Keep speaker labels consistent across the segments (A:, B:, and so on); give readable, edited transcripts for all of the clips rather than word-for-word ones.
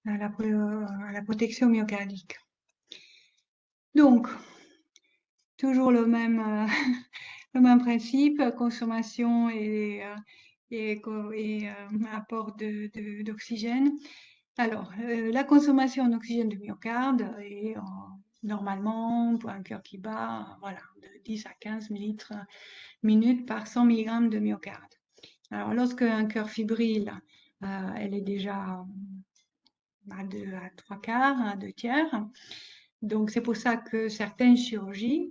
A: à la protection myocardique. Donc, toujours le même, le même principe, consommation et apport d'oxygène. Alors, la consommation d'oxygène du myocarde est normalement, pour un cœur qui bat, voilà, de 10 à 15 litres minute par 100 mg de myocarde. Alors, lorsque un cœur fibrille, elle est déjà à 3 quarts, à 2 tiers. Donc, c'est pour ça que certaines chirurgies,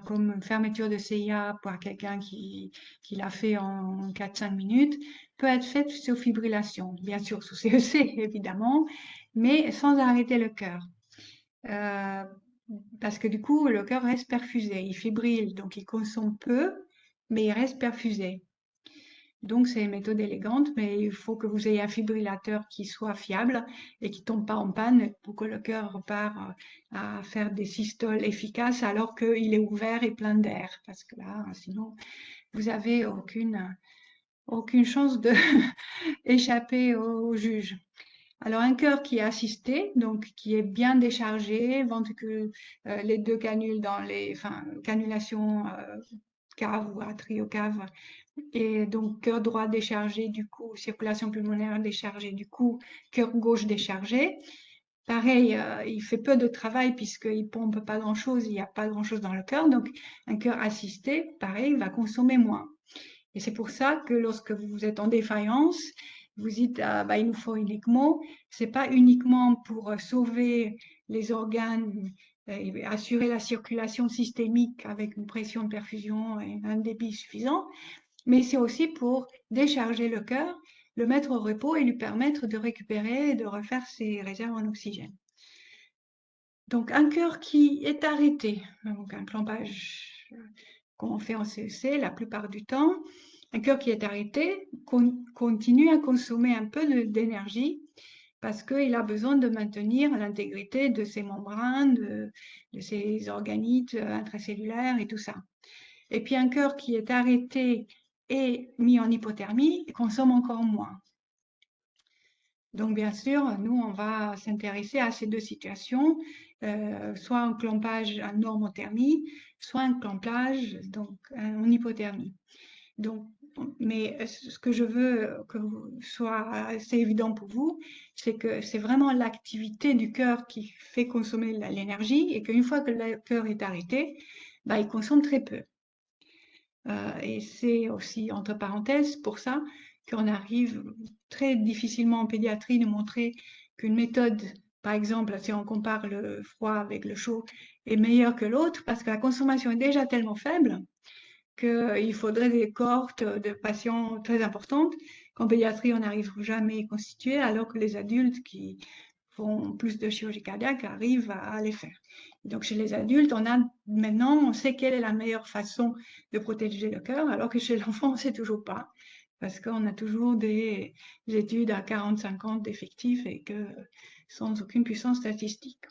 A: comme fermeture de CIA pour quelqu'un qui l'a fait en 4-5 minutes, peut être faite sous fibrillation, bien sûr sous CEC évidemment, mais sans arrêter le cœur. Parce que du coup, le cœur reste perfusé, il fibrille, donc il consomme peu, mais il reste perfusé. Donc, c'est une méthode élégante, mais il faut que vous ayez un fibrillateur qui soit fiable et qui tombe pas en panne pour que le cœur repart à faire des systoles efficaces alors qu'il est ouvert et plein d'air. Parce que là, sinon, vous avez aucune chance de échapper au juge. Alors, un cœur qui est assisté, donc qui est bien déchargé, ventricule, les deux canules dans canulation cave ou atriocave, et donc cœur droit déchargé du coup, circulation pulmonaire déchargée du coup, cœur gauche déchargé. Pareil, il fait peu de travail puisqu'il pompe pas grand-chose, il n'y a pas grand-chose dans le cœur, donc un cœur assisté, pareil, va consommer moins. Et c'est pour ça que lorsque vous êtes en défaillance, vous dites ah, bah, il nous faut une ECMO. C'est pas uniquement pour sauver les organes et assurer la circulation systémique avec une pression de perfusion et un débit suffisant, mais c'est aussi pour décharger le cœur, le mettre au repos et lui permettre de récupérer et de refaire ses réserves en oxygène. Donc un cœur qui est arrêté, donc un clampage qu'on fait en CEC la plupart du temps, un cœur qui est arrêté continue à consommer un peu d'énergie parce qu'il a besoin de maintenir l'intégrité de ses membranes, de ses organites intracellulaires et tout ça. Et puis un cœur qui est arrêté et mis en hypothermie consomme encore moins. Donc bien sûr, nous, on va s'intéresser à ces deux situations, soit un clampage en normothermie, soit un clampage donc, en hypothermie. Donc, mais ce que je veux que soit assez évident pour vous, c'est que c'est vraiment l'activité du cœur qui fait consommer l'énergie et qu'une fois que le cœur est arrêté, bah, il consomme très peu. Et c'est aussi, entre parenthèses, pour ça qu'on arrive très difficilement en pédiatrie de montrer qu'une méthode, par exemple, si on compare le froid avec le chaud, est meilleure que l'autre, parce que la consommation est déjà tellement faible qu'il faudrait des cohortes de patients très importantes qu'en pédiatrie, on n'arrive jamais à constituer, alors que les adultes qui font plus de chirurgie cardiaque arrivent à les faire. Donc chez les adultes, on sait quelle est la meilleure façon de protéger le cœur, alors que chez l'enfant, on ne sait toujours pas, parce qu'on a toujours des études à 40-50 d'effectifs et que sans aucune puissance statistique.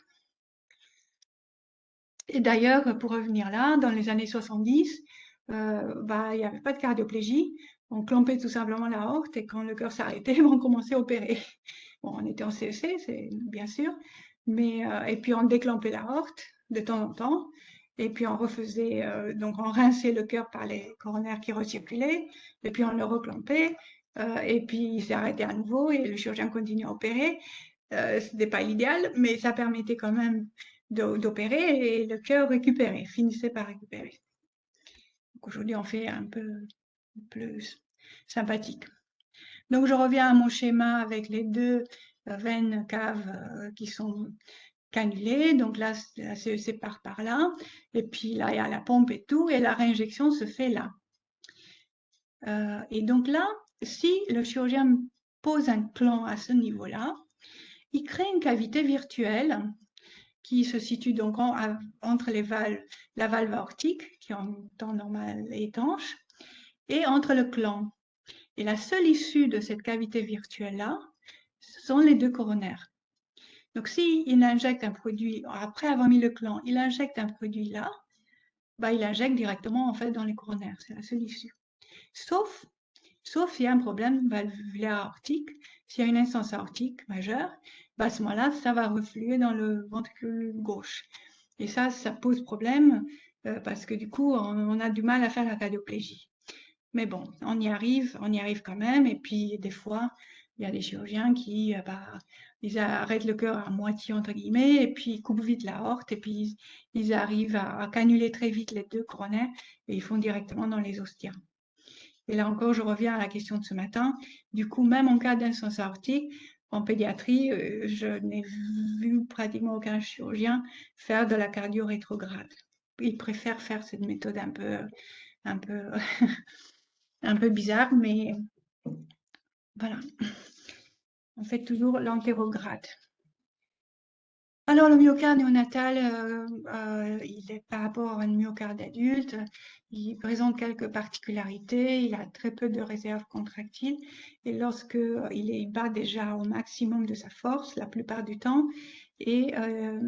A: Et d'ailleurs, pour revenir là, dans les années 70, il n'y avait pas de cardioplégie. On clampait tout simplement la aorte et quand le cœur s'arrêtait, on commençait à opérer. Bon, on était en CEC, c'est bien sûr, mais et puis on déclampait la aorte de temps en temps, et puis on refaisait, donc on rinçait le cœur par les coronaires qui recirculaient, et puis on le reclampait, et puis il s'est arrêté à nouveau et le chirurgien continue à opérer. Ce n'était pas l'idéal, mais ça permettait quand même d'opérer et le cœur récupérait, finissait par récupérer. Donc aujourd'hui, on fait un peu plus sympathique. Donc je reviens à mon schéma avec les deux veines caves qui sont cannulées. Donc là, ça se sépare par là. Et puis là, il y a la pompe et tout. Et la réinjection se fait là. Et donc là, si le chirurgien pose un clan à ce niveau-là, il crée une cavité virtuelle qui se situe donc entre la valve aortique, qui en temps normal est étanche, et entre le clan. Et la seule issue de cette cavité virtuelle-là, ce sont les deux coronaires. Donc, s'il injecte un produit, après avoir mis le clan, il injecte un produit là, bah, il injecte directement en fait dans les coronaires. C'est la seule issue. Sauf s'il y a un problème valvulaire aortique, s'il y a une insuffisance aortique majeure, bah, à ce moment-là, ça va refluer dans le ventricule gauche. Et ça pose problème parce que du coup, on a du mal à faire la cardioplégie. Mais bon, on y arrive quand même. Et puis, des fois, il y a des chirurgiens qui ils arrêtent le cœur à moitié, entre guillemets, et puis ils coupent vite l'aorte, et puis ils arrivent à canuler très vite les deux coronaires, et ils font directement dans les ostias. Et là encore, je reviens à la question de ce matin. Du coup, même en cas d'insuffisance aortique, en pédiatrie, je n'ai vu pratiquement aucun chirurgien faire de la cardio rétrograde. Ils préfèrent faire cette méthode un peu, un peu bizarre, mais voilà. On fait toujours l'antérograde. Alors, le myocarde néonatal, il est par rapport à un myocarde adulte, il présente quelques particularités, il a très peu de réserve contractile, et lorsque il bat déjà au maximum de sa force, la plupart du temps, et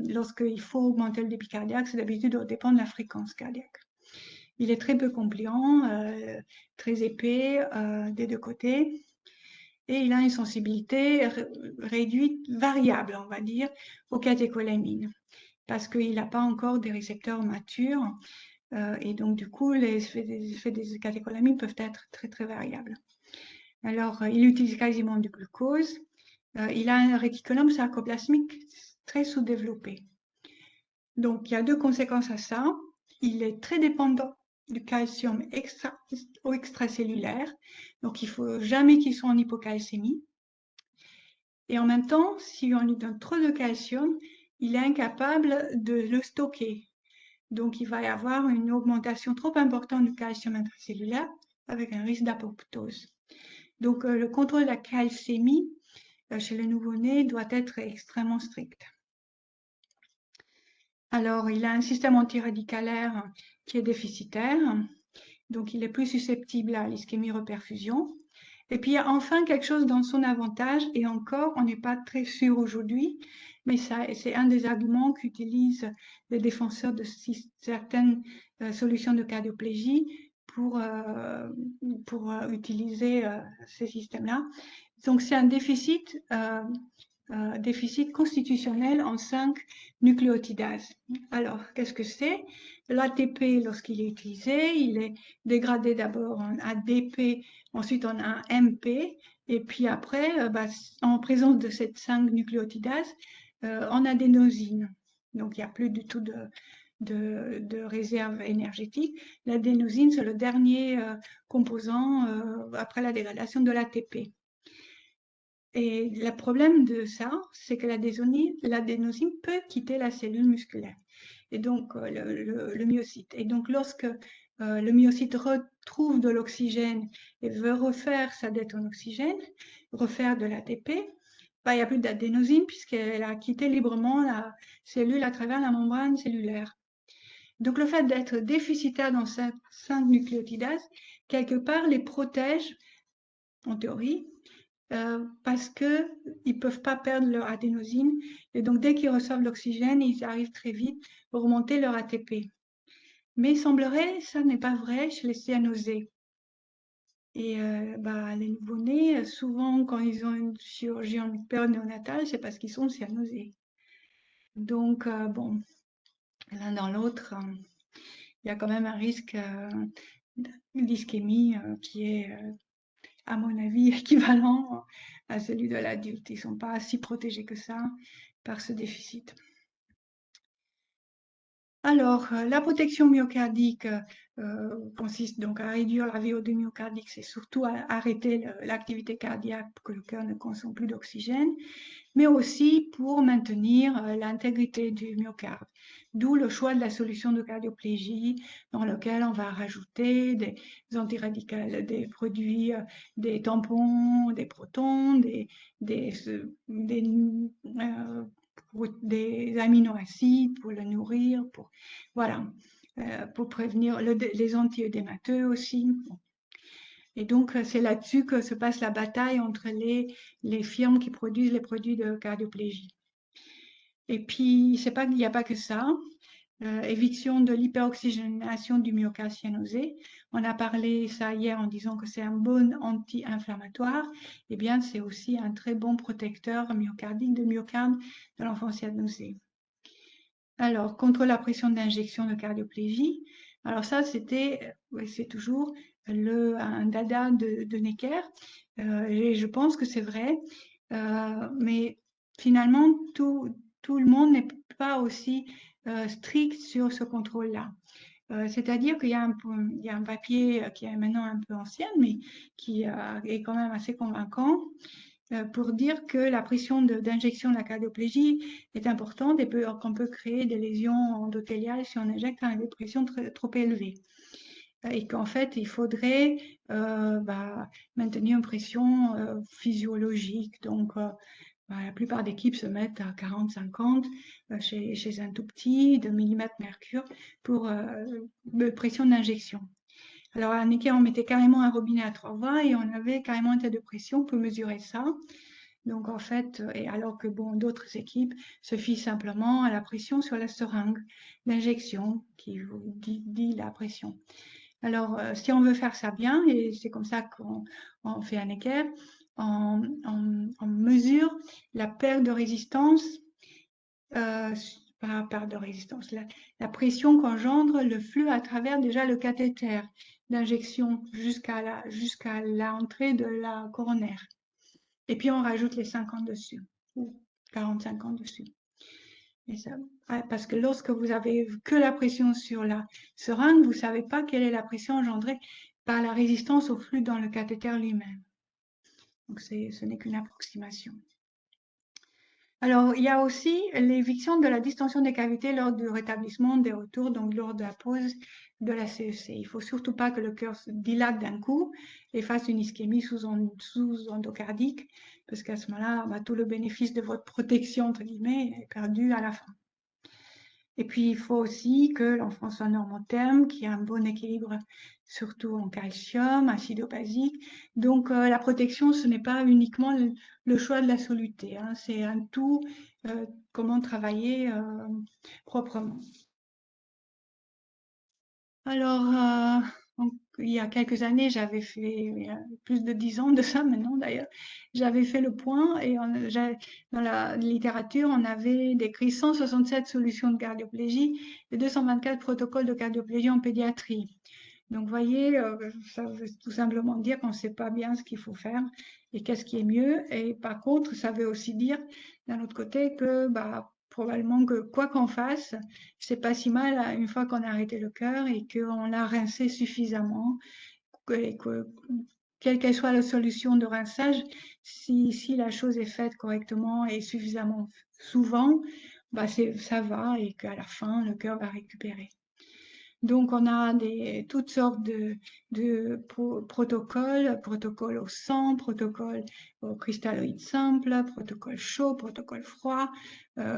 A: lorsqu'il faut augmenter le débit cardiaque, c'est d'habitude au dépend de la fréquence cardiaque. Il est très peu compliant, très épais des deux côtés, et il a une sensibilité réduite, variable, on va dire, aux catécholamines, parce qu'il n'a pas encore des récepteurs matures, et donc du coup, les effets des catécholamines peuvent être très très variables. Alors, il utilise quasiment du glucose, il a un réticulum sarcoplasmique très sous-développé. Donc, il y a deux conséquences à ça. Il est très dépendant du calcium extracellulaire, donc il ne faut jamais qu'il soit en hypocalcémie. Et en même temps, si on lui donne trop de calcium, il est incapable de le stocker. Donc, il va y avoir une augmentation trop importante du calcium intracellulaire avec un risque d'apoptose. Donc, le contrôle de la calcémie chez le nouveau-né doit être extrêmement strict. Alors, il a un système antiradicalaire qui est déficitaire, donc il est plus susceptible à l'ischémie-reperfusion. Et puis, il y a enfin quelque chose dans son avantage, et encore, on n'est pas très sûr aujourd'hui, mais c'est un des arguments qu'utilisent les défenseurs de certaines solutions de cardioplégie pour utiliser ces systèmes-là. Donc, c'est un déficit constitutionnel en 5 nucléotidases. Alors, qu'est-ce que c'est? L'ATP, lorsqu'il est utilisé, il est dégradé d'abord en ADP, ensuite en AMP, et puis après, en présence de cette 5 nucléotidases, en adénosine. Donc, il n'y a plus du tout de réserve énergétique. L'adénosine, c'est le dernier composant après la dégradation de l'ATP. Et le problème de ça, c'est que l'adénosine peut quitter la cellule musculaire, et donc le myocyte. Et donc lorsque le myocyte retrouve de l'oxygène et veut refaire sa dette en oxygène, refaire de l'ATP, il n'y a plus d'adénosine puisqu'elle a quitté librement la cellule à travers la membrane cellulaire. Donc le fait d'être déficitaire dans ces 5 nucléotidases, quelque part, les protège, en théorie, parce qu'ils ne peuvent pas perdre leur adénosine. Et donc, dès qu'ils reçoivent l'oxygène, ils arrivent très vite à remonter leur ATP. Mais il semblerait, ça n'est pas vrai chez les cyanosés. Et les nouveau-nés, souvent, quand ils ont une chirurgie en période néonatale, c'est parce qu'ils sont cyanosés. Donc, bon, l'un dans l'autre, il y a quand même un risque d'ischémie qui est à mon avis, équivalent à celui de l'adulte. Ils ne sont pas si protégés que ça par ce déficit. Alors, la protection myocardique consiste donc à réduire la VO2 myocardique, c'est surtout à arrêter l'activité cardiaque pour que le cœur ne consomme plus d'oxygène, mais aussi pour maintenir l'intégrité du myocarde. D'où le choix de la solution de cardioplégie dans lequel on va rajouter des antiradicales, des produits, des tampons, des protons, des aminoacides pour le nourrir, voilà, pour prévenir les antiœdémateux aussi. Et donc, c'est là-dessus que se passe la bataille entre les firmes qui produisent les produits de cardioplégie. Et puis, c'est pas qu'il n'y a pas que ça. éviction de l'hyperoxygénation du myocarde cyanosé. On a parlé ça hier en disant que c'est un bon anti-inflammatoire. Eh bien, c'est aussi un très bon protecteur myocardique de myocarde de l'enfant cyanosé. Alors, contre la pression d'injection de cardioplégie, alors ça, c'est toujours un dada de Necker, et je pense que c'est vrai, mais finalement, tout le monde n'est pas aussi strict sur ce contrôle-là. C'est-à-dire qu'il y a un papier qui est maintenant un peu ancien, mais qui est quand même assez convaincant, pour dire que la pression d'injection de la cardioplégie est importante et qu'on peut créer des lésions endothéliales si on injecte à des pressions trop élevées. Et qu'en fait, il faudrait maintenir une pression physiologique. Donc, la plupart des équipes se mettent à 40-50 chez un tout petit, de millimètres mercure pour pression d'injection. Alors, à Necker, on mettait carrément un robinet à 3 voies et on avait carrément un test de pression pour mesurer ça. Donc, en fait, et alors que bon, d'autres équipes se fient simplement à la pression sur la seringue d'injection qui vous dit la pression. Alors, si on veut faire ça bien, et c'est comme ça qu'on fait un Necker, on mesure la perte de résistance, pas la perte de résistance, la pression qu'engendre le flux à travers déjà le cathéter d'injection jusqu'à l'entrée de la coronaire. Et puis on rajoute les 50 dessus, ou 40-50 dessus. Et ça, parce que lorsque vous avez que la pression sur la seringue, vous ne savez pas quelle est la pression engendrée par la résistance au flux dans le cathéter lui-même. Donc ce n'est qu'une approximation. Alors, il y a aussi l'éviction de la distension des cavités lors du rétablissement des retours, donc lors de la pause de la CEC. Il ne faut surtout pas que le cœur se dilate d'un coup et fasse une ischémie sous-endocardique, parce qu'à ce moment-là, tout le bénéfice de votre protection, entre guillemets, est perdu à la fin. Et puis, il faut aussi que l'enfant soit normotherme, qu'il y ait un bon équilibre, surtout en calcium, acido-basique. Donc, la protection, ce n'est pas uniquement le choix de la soluté, hein, c'est un tout, comment travailler proprement. Alors, il y a quelques années, j'avais fait, il y a plus de 10 ans de ça maintenant d'ailleurs, j'avais fait le point et dans la littérature, on avait décrit 167 solutions de cardioplégie et 224 protocoles de cardioplégie en pédiatrie. Donc, vous voyez, ça veut tout simplement dire qu'on ne sait pas bien ce qu'il faut faire et qu'est-ce qui est mieux. Et par contre, ça veut aussi dire, d'un autre côté, que probablement que quoi qu'on fasse, c'est pas si mal une fois qu'on a arrêté le cœur et qu'on l'a rincé suffisamment. Quelle qu'elle soit la solution de rinçage, si la chose est faite correctement et suffisamment souvent, ça va et qu'à la fin, le cœur va récupérer. Donc, on a toutes sortes de protocoles au sang, protocoles au cristalloïde simple, protocole chaud, protocole froid,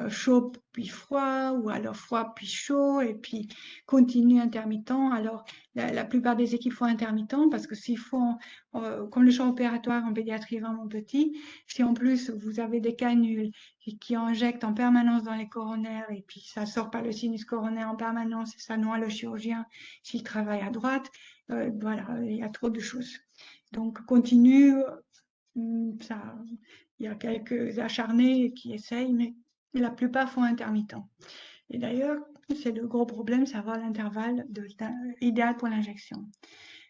A: chaud puis froid, ou alors froid puis chaud, et puis continu intermittent. Alors, la plupart des équipes font intermittent parce que s'ils font, comme le champ opératoire en pédiatrie est vraiment petit, si en plus vous avez des canules qui injectent en permanence dans les coronaires et puis ça sort par le sinus coronaire en permanence et ça noie le chirurgien s'il travaille à droite, voilà, il y a trop de choses. Donc continue, ça, il y a quelques acharnés qui essayent, mais la plupart font intermittent. Et d'ailleurs, c'est le gros problème, savoir l'intervalle idéal pour l'injection.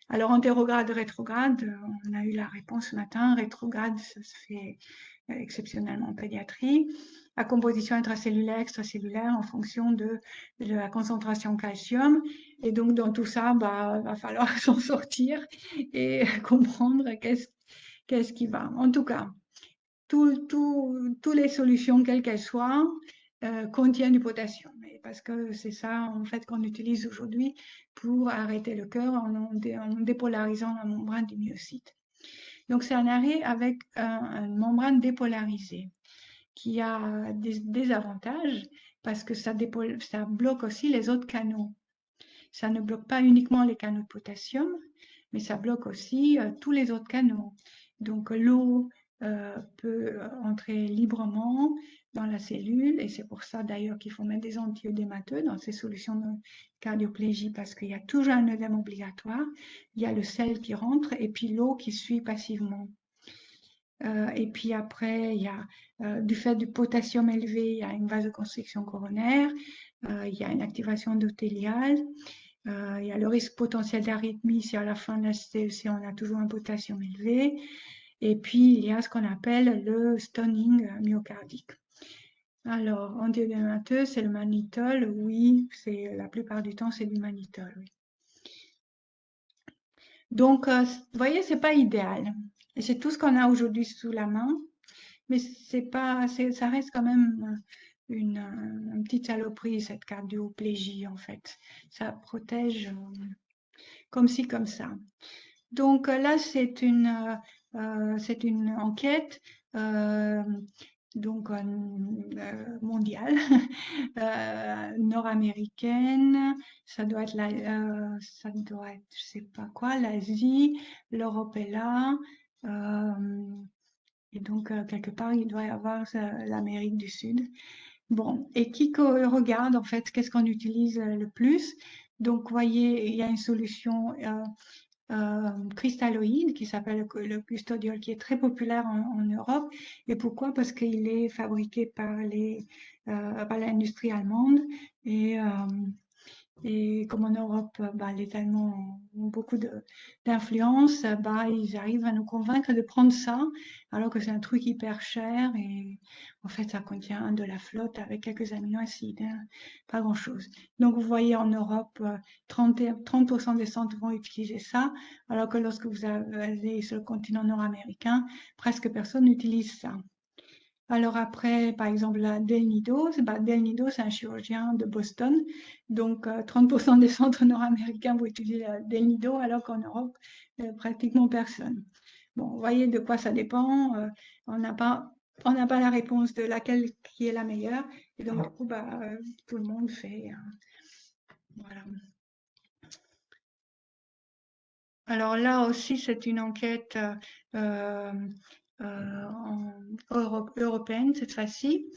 A: Alors, antérograde, rétrograde, on a eu la réponse ce matin. Rétrograde, ça se fait exceptionnellement en pédiatrie. À composition intracellulaire, extracellulaire, en fonction de la concentration en calcium. Et donc, dans tout ça, va falloir s'en sortir et comprendre qu'est-ce qui va. En tout cas, toutes les solutions, quelles qu'elles soient, contiennent du potassium. Parce que c'est ça, en fait, qu'on utilise aujourd'hui pour arrêter le cœur en dépolarisant la membrane du myocyte. Donc, c'est un arrêt avec une membrane dépolarisée qui a des avantages parce que ça bloque aussi les autres canaux. Ça ne bloque pas uniquement les canaux de potassium, mais ça bloque aussi tous les autres canaux. Donc, l'eau, peut entrer librement dans la cellule, et c'est pour ça d'ailleurs qu'il faut mettre des antiodémateux dans ces solutions de cardioplégie, parce qu'il y a toujours un œdème obligatoire, il y a le sel qui rentre et puis l'eau qui suit passivement. Et puis après, il y a, du fait du potassium élevé, il y a une vasoconstriction coronaire, il y a une activation endothéliale, il y a le risque potentiel d'arythmie si à la fin de la CEC on a toujours un potassium élevé. Et puis il y a ce qu'on appelle le stoning myocardique. Alors, antidémateux, c'est le mannitol, oui, c'est la plupart du temps c'est du mannitol, oui. Donc, vous voyez, c'est pas idéal. Et c'est tout ce qu'on a aujourd'hui sous la main, mais c'est pas, ça reste quand même une petite saloperie, cette cardioplégie, en fait. Ça protège comme ci, comme ça. Donc là, c'est une enquête donc mondiale, nord-américaine. Ça doit être, je sais pas quoi, l'Asie, l'Europe est là. Et donc, quelque part, il doit y avoir l'Amérique du Sud. Bon, et qui regarde en fait qu'est-ce qu'on utilise le plus. Donc, vous voyez, il y a une solution cristalloïde qui s'appelle le custodiol, qui est très populaire en Europe. Et pourquoi? Parce qu'il est fabriqué par l'industrie allemande et et comme en Europe, bah, les Allemands ont beaucoup d'influence, bah, ils arrivent à nous convaincre de prendre ça, alors que c'est un truc hyper cher et en fait, ça contient de la flotte avec quelques aminoacides, hein, pas grand-chose. Donc, vous voyez, en Europe, 30% des centres vont utiliser ça, alors que lorsque vous allez sur le continent nord-américain, presque personne n'utilise ça. Alors après, par exemple, la Del Nido, Del Nido, c'est un chirurgien de Boston. Donc, 30% des centres nord-américains vont utiliser la Del Nido, alors qu'en Europe, pratiquement personne. Bon, vous voyez de quoi ça dépend. On n'a pas, on n'a pas la réponse de laquelle qui est la meilleure. Et donc, du coup, bah, tout le monde fait. Voilà. Alors là aussi, c'est une enquête euh, européenne cette fois-ci.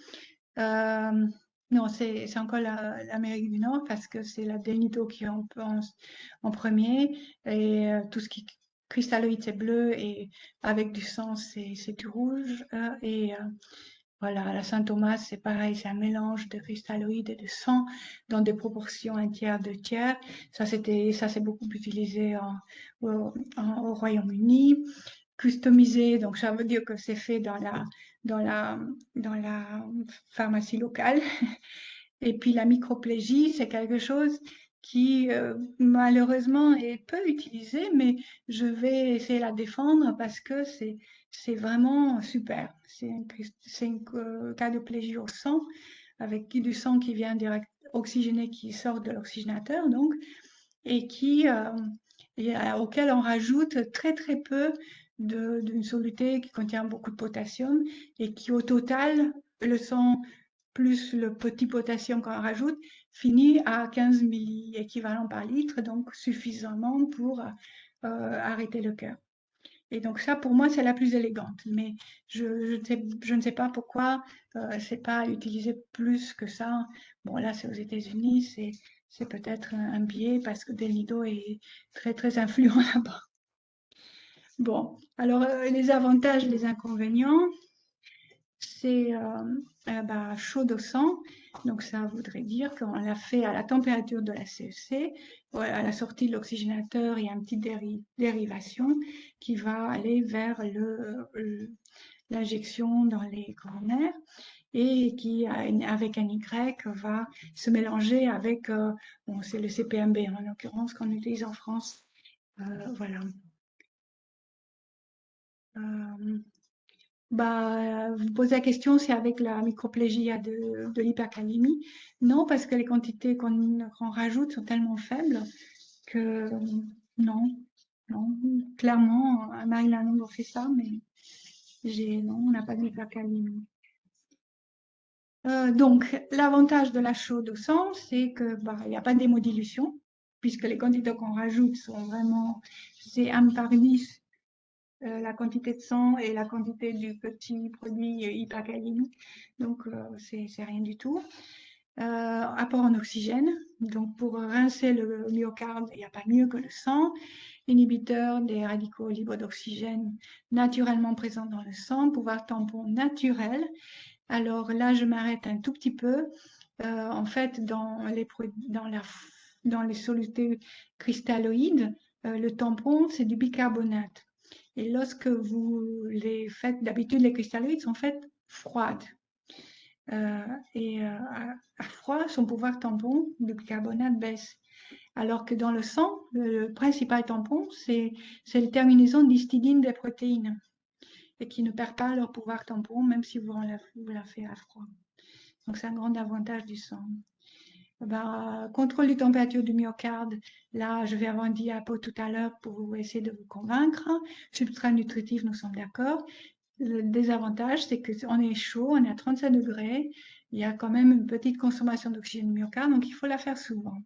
A: Euh, non, c'est encore l'Amérique du Nord parce que c'est la Denito qui est en premier et tout ce qui cristalloïde c'est bleu et avec du sang c'est du rouge et voilà, la Saint-Thomas c'est pareil, c'est un mélange de cristalloïdes et de sang dans des proportions un tiers, deux tiers. Ça c'est beaucoup utilisé au Royaume-Uni. Customisé, donc ça veut dire que c'est fait dans la, dans la pharmacie locale. Et puis la microplégie, c'est quelque chose qui malheureusement est peu utilisé, mais je vais essayer de la défendre parce que c'est vraiment super. C'est une cardioplégie au sang, avec du sang qui vient direct oxygéné, qui sort de l'oxygénateur, donc, et auquel on rajoute très très peu d'une soluté qui contient beaucoup de potassium et qui au total, le sang plus le petit potassium qu'on rajoute, finit à 15 milli-équivalents par litre, donc suffisamment pour arrêter le cœur. Et donc ça, pour moi, c'est la plus élégante. Mais je ne sais pas pourquoi c'est pas utilisé plus que ça. Bon, là, c'est aux États-Unis, c'est peut-être un biais parce que Delido est très, très influent là-bas. Bon, alors les avantages, les inconvénients, c'est bah, chaud au sang. Donc ça voudrait dire qu'on l'a fait à la température de la CEC. À la sortie de l'oxygénateur, il y a une petite dérivation qui va aller vers l'injection dans les coronaires et qui, avec un Y, va se mélanger avec, bon, c'est le CPMB en l'occurrence qu'on utilise en France. Voilà. Euh, Bah, vous posez la question si avec la microplégie il y a de l'hypercalémie. Non, parce que les quantités qu'on rajoute sont tellement faibles que non, non. Clairement, à Marie-Lanon, on fait ça, mais non, on n'a pas d'hypercalémie. Donc, l'avantage de la chaude au sang, c'est que bah, il n'y a pas d'hémodilution, puisque les quantités qu'on rajoute sont vraiment, c'est 1 par 10 la quantité de sang et la quantité du petit produit hypercalémique. Donc, c'est rien du tout. Apport en oxygène. Donc, pour rincer le myocarde, il n'y a pas mieux que le sang. Inhibiteur des radicaux libres d'oxygène naturellement présents dans le sang. Pouvoir tampon naturel. Alors là, je m'arrête un tout petit peu. En fait, dans les solutés cristalloïdes, le tampon, c'est du bicarbonate. Et lorsque vous les faites, d'habitude, les cristalloïdes sont faits froides. À froid, son pouvoir tampon de bicarbonate baisse. Alors que dans le sang, le principal tampon, c'est la terminaison d'histidine des protéines et qui ne perd pas leur pouvoir tampon, même si vous la faites à froid. Donc, c'est un grand avantage du sang. Contrôle de température du myocarde, là, je vais avoir un diapo tout à l'heure pour essayer de vous convaincre. Substrat nutritif, nous sommes d'accord. Le désavantage, c'est qu'on est chaud, on est à 37 degrés. Il y a quand même une petite consommation d'oxygène du myocarde, donc il faut la faire souvent.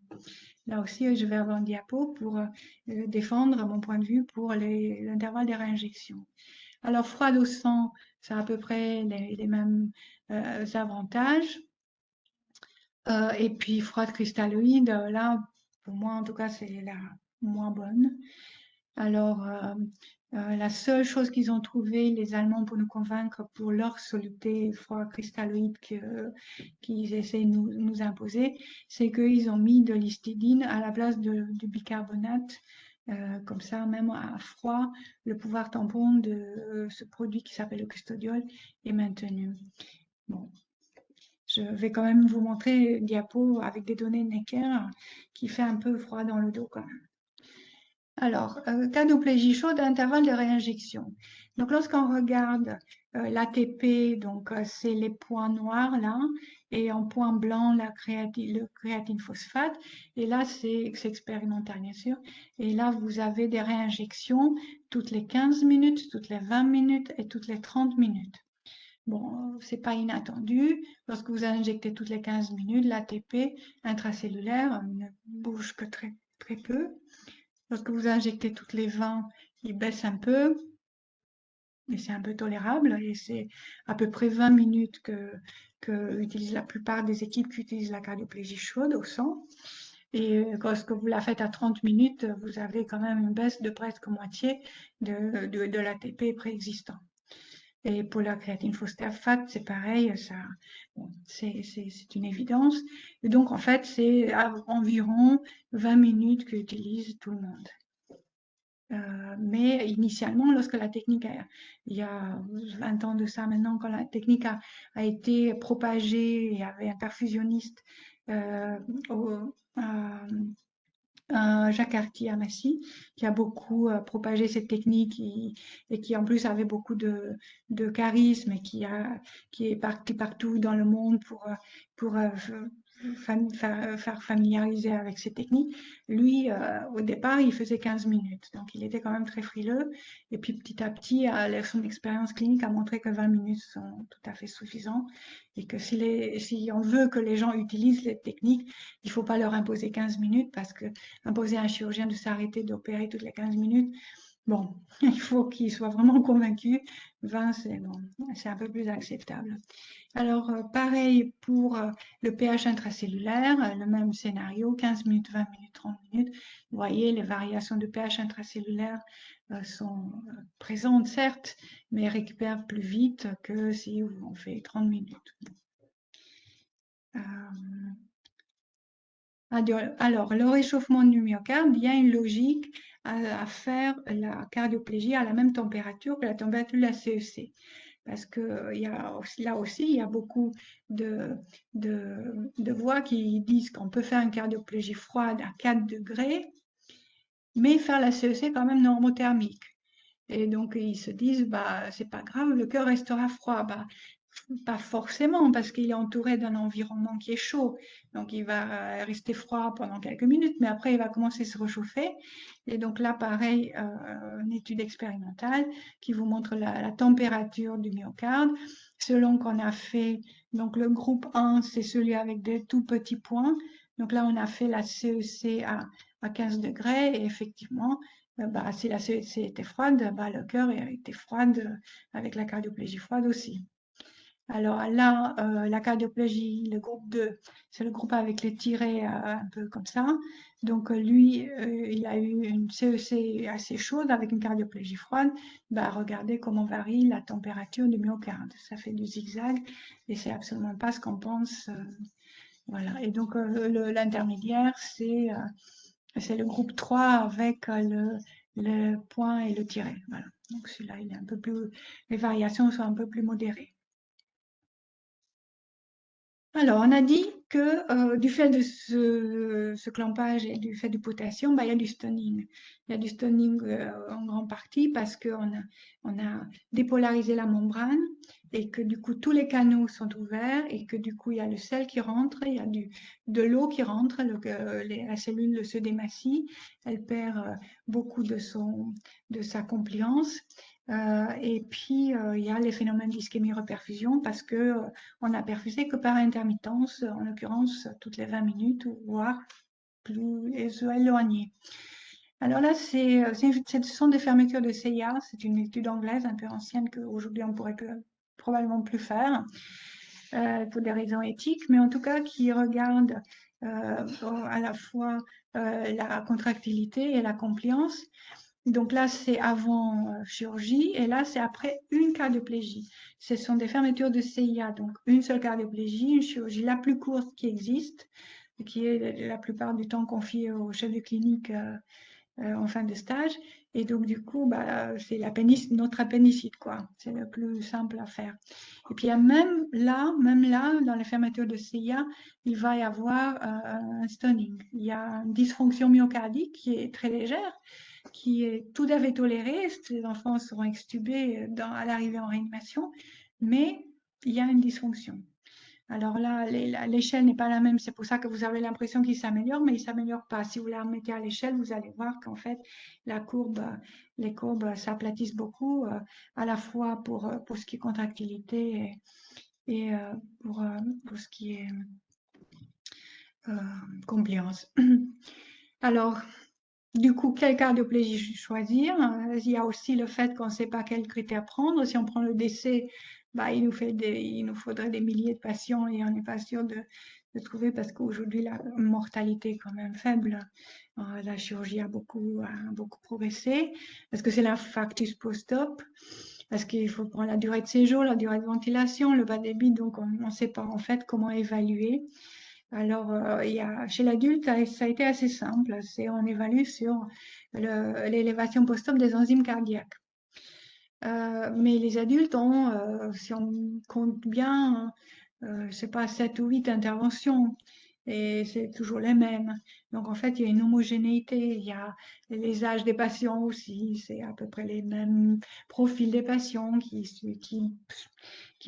A: Là aussi, je vais avoir un diapo pour défendre, à mon point de vue, pour l'intervalle des réinjections. Alors, froide au sang, ça a à peu près les mêmes avantages. Et puis, froide cristalloïde, là, pour moi, en tout cas, c'est la moins bonne. Alors, la seule chose qu'ils ont trouvé, les Allemands, pour nous convaincre pour leur soluté froid cristalloïde qu'ils essaient de nous imposer, c'est qu'ils ont mis de l'histidine à la place du bicarbonate. Comme ça, même à froid, le pouvoir tampon de ce produit qui s'appelle le custodiol est maintenu. Bon. Je vais quand même vous montrer une diapo avec des données Necker qui fait un peu froid dans le dos quand même. Alors, cardioplagie chaude à intervalle de réinjection. Donc, lorsqu'on regarde l'ATP, donc c'est les points noirs là, et en point blanc le créatine phosphate. Et là, c'est expérimental bien sûr. Et là, vous avez des réinjections toutes les 15 minutes, toutes les 20 minutes et toutes les 30 minutes. Bon, c'est pas inattendu. Lorsque vous injectez toutes les 15 minutes, l'ATP intracellulaire ne bouge que très, très peu. Lorsque vous injectez toutes les 20, il baisse un peu, mais c'est un peu tolérable. Et c'est à peu près 20 minutes que utilisent la plupart des équipes qui utilisent la cardioplégie chaude au sang. Et lorsque vous la faites à 30 minutes, vous avez quand même une baisse de presque moitié de l'ATP préexistant. Et pour la créatine phosphate, c'est pareil, bon, c'est une évidence. Et donc, en fait, c'est environ 20 minutes qu'utilise tout le monde. Mais initialement, lorsque la technique, il y a 20 ans de ça maintenant, quand la technique a été propagée, il y avait un perfusionniste Jacques Arty à Massy, qui a beaucoup propagé cette technique et qui en plus avait beaucoup de charisme et qui est parti partout dans le monde pour faire familiariser avec ces techniques. Lui, au départ, il faisait 15 minutes, donc il était quand même très frileux. Et puis petit à petit, son expérience clinique a montré que 20 minutes sont tout à fait suffisants et que si on veut que les gens utilisent les techniques, il ne faut pas leur imposer 15 minutes parce que imposer à un chirurgien de s'arrêter d'opérer toutes les 15 minutes, bon, il faut qu'il soit vraiment convaincu. 20, c'est bon, un peu plus acceptable. Alors, pareil pour le pH intracellulaire, le même scénario, 15 minutes, 20 minutes, 30 minutes. Vous voyez, les variations de pH intracellulaire sont présentes, certes, mais récupèrent plus vite que si on fait 30 minutes. Alors, le réchauffement du myocarde, il y a une logique à faire la cardioplégie à la même température que la température de la CEC. Parce que là aussi, il y a beaucoup de voix qui disent qu'on peut faire une cardioplégie froide à 4 degrés, mais faire la CEC quand même normothermique. Et donc, ils se disent, c'est pas grave, le cœur restera froid. Pas forcément, parce qu'il est entouré d'un environnement qui est chaud. Donc, il va rester froid pendant quelques minutes, mais après, il va commencer à se réchauffer. Et donc là, pareil, une étude expérimentale qui vous montre la température du myocarde. Selon qu'on a fait, donc le groupe 1, c'est celui avec des tout petits points. Donc là, on a fait la CEC à 15 degrés et effectivement, bah, si la CEC était froide, bah, le cœur était froide avec la cardioplégie froide aussi. Alors là, la cardioplégie, le groupe 2, c'est le groupe avec les tirets un peu comme ça. Donc lui, il a eu une CEC assez chaude avec une cardioplégie froide. Bah, regardez comment varie la température du myocarde. Ça fait du zigzag et c'est absolument pas ce qu'on pense. Voilà. Et donc l'intermédiaire, c'est le groupe 3 avec le point et le tiret. Voilà. Donc celui-là, il est un peu plus, les variations sont un peu plus modérées. Alors, on a dit que du fait de ce clampage et du fait du potassium, bah, il y a du stoning. Il y a du stoning en grande partie parce on a dépolarisé la membrane et que du coup tous les canaux sont ouverts et que du coup il y a le sel qui rentre, il y a de l'eau qui rentre, la cellule se démassie, elle perd beaucoup de sa compliance. Et puis, il y a les phénomènes d'ischémie-reperfusion parce que on n'a perfusé que par intermittence, en l'occurrence toutes les 20 minutes, voire plus éloigné. Alors là, ce sont des fermetures de CIA, c'est une étude anglaise un peu ancienne qu'aujourd'hui on pourrait probablement plus faire pour des raisons éthiques, mais en tout cas qui regarde à la fois la contractilité et la compliance. Donc là, c'est avant chirurgie et là, c'est après une cardioplégie. Ce sont des fermetures de CIA, donc une seule cardioplégie, une chirurgie la plus courte qui existe, qui est la plupart du temps confiée au chef de clinique en fin de stage. Et donc, du coup, bah, c'est notre appendicite, quoi. C'est le plus simple à faire. Et puis, même là, dans les fermetures de CIA, il va y avoir un stoning. Il y a une dysfonction myocardique qui est très légère, qui est tout à fait tolérée. Les enfants seront extubés à l'arrivée en réanimation, mais il y a une dysfonction. Alors là, l'échelle n'est pas la même, c'est pour ça que vous avez l'impression qu'il s'améliore, mais il ne s'améliore pas. Si vous la remettez à l'échelle, vous allez voir qu'en fait, les courbes s'aplatissent beaucoup, à la fois pour ce qui est contractilité et pour ce qui est euh, compliance. Alors, du coup, quelle cardioplégie choisir? Il y a aussi le fait qu'on ne sait pas quels critères prendre. Si on prend le décès, bah, il nous faudrait des milliers de patients et on n'est pas sûr de trouver parce qu'aujourd'hui, la mortalité est quand même faible. La chirurgie a beaucoup progressé. Est-ce que c'est l'infarctus post-op? Parce qu'il faut prendre la durée de séjour, la durée de ventilation, le bas débit, donc on ne sait pas en fait comment évaluer. Alors, chez l'adulte, ça a été assez simple. On évalue sur l'élévation post-op des enzymes cardiaques. Mais les adultes ont, si on compte bien, je sais pas, 7 ou 8 interventions. Et c'est toujours les mêmes. Donc, en fait, il y a une homogénéité. Il y a les âges des patients aussi. C'est à peu près les mêmes profils des patients qui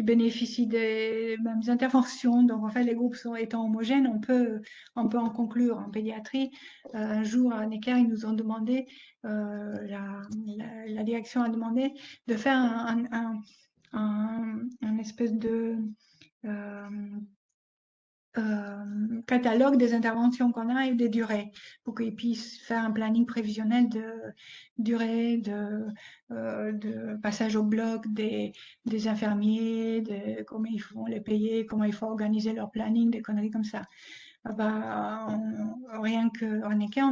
A: bénéficient des mêmes interventions. Donc, en fait, les groupes étant homogènes, on peut en conclure. En pédiatrie, un jour à Necker, ils nous ont demandé, la direction a demandé de faire un espèce de euh, catalogue des interventions qu'on a et des durées pour qu'ils puissent faire un planning prévisionnel de durée, de passage au bloc des infirmiers, de comment ils font les payer, comment il faut organiser leur planning, des conneries comme ça. Ah bah, rien qu'en ECA,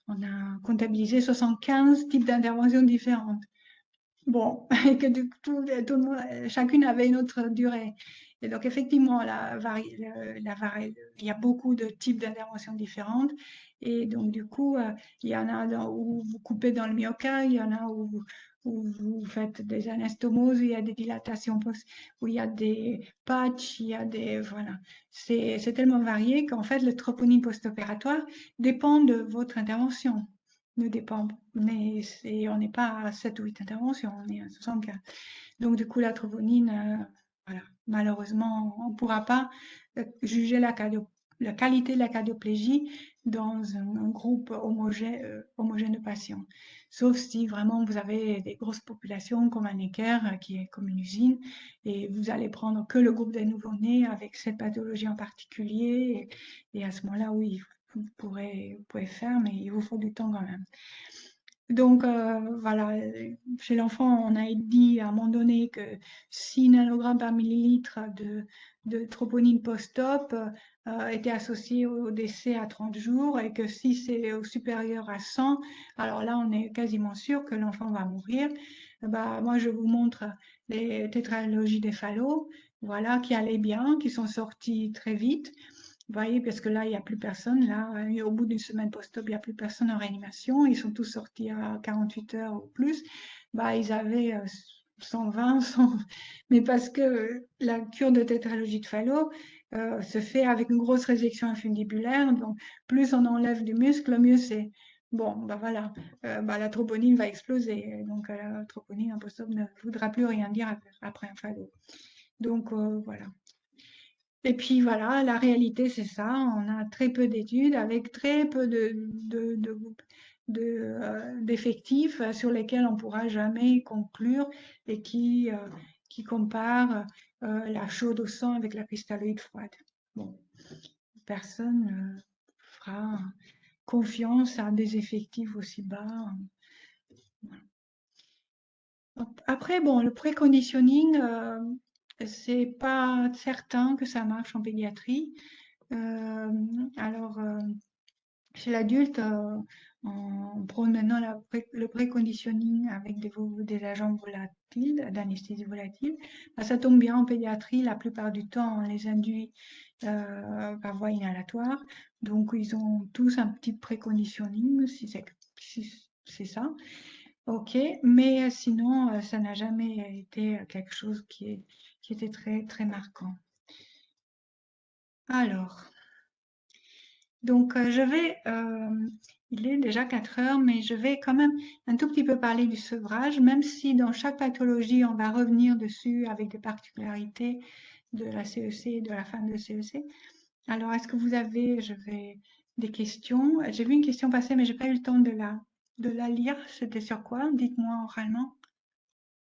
A: on a comptabilisé 75 types d'interventions différentes. Bon, et que tout le monde, chacune avait une autre durée. Et donc, effectivement, il y a beaucoup de types d'interventions différentes. Et donc, du coup, il y en a où vous coupez dans le myocarde, il y en a où vous faites des anastomoses, il y a des dilatations, où il y a des patchs, il y a des. Voilà. C'est tellement varié qu'en fait, le troponin post-opératoire dépend de votre intervention ne dépend, mais on n'est pas à 7 ou 8 interventions, on est à 64. Donc, du coup, la troponine, voilà, malheureusement, on ne pourra pas juger la qualité de la cardioplégie dans un groupe homogène de patients. Sauf si vraiment vous avez des grosses populations comme un Necker, qui est comme une usine, et vous allez prendre que le groupe des nouveau-nés avec cette pathologie en particulier, et à ce moment-là, oui, vous pouvez faire, mais il vous faut du temps quand même. Donc, voilà, chez l'enfant, on a dit à un moment donné que 6 nanogrammes par millilitre de troponine post-op était associé au décès à 30 jours et que si c'est supérieur à 100, alors là, on est quasiment sûr que l'enfant va mourir. Bah, moi, je vous montre les tétralogies des phallos, voilà, qui allaient bien, qui sont sortis très vite. Vous voyez, parce que là, il n'y a plus personne. Là, au bout d'une semaine post-op, il n'y a plus personne en réanimation. Ils sont tous sortis à 48 heures ou plus. Bah, ils avaient 120, 100. Mais parce que la cure de tétralogie de Fallot se fait avec une grosse résection infundibulaire. Donc, plus on enlève du muscle, mieux c'est. Bon, bah voilà, bah, la troponine va exploser. Donc, la troponine en post-op ne voudra plus rien dire après un Fallot. Donc, voilà. Et puis voilà, la réalité, c'est ça. On a très peu d'études avec très peu d'effectifs sur lesquels on ne pourra jamais conclure et qui comparent la chaude au sang avec la cristalloïde froide. Bon, personne fera confiance à des effectifs aussi bas. Après, bon, le préconditioning, c'est pas certain que ça marche en pédiatrie. Euh, alors, chez l'adulte, on prône maintenant le préconditioning avec des agents volatiles, d'anesthésie volatile. Bah, ça tombe bien en pédiatrie, la plupart du temps, on les induit par voie inhalatoire. Donc, ils ont tous un petit préconditioning, si c'est ça. Ok, mais sinon, ça n'a jamais été quelque chose qui était très, très marquant. Alors, donc, il est déjà 4 heures, mais je vais quand même un tout petit peu parler du sevrage, même si dans chaque pathologie, on va revenir dessus avec des particularités de la CEC et de la fin de CEC. Alors, est-ce que vous avez, des questions? J'ai vu une question passer, mais j'ai pas eu le temps de la lire. C'était sur quoi? Dites-moi oralement.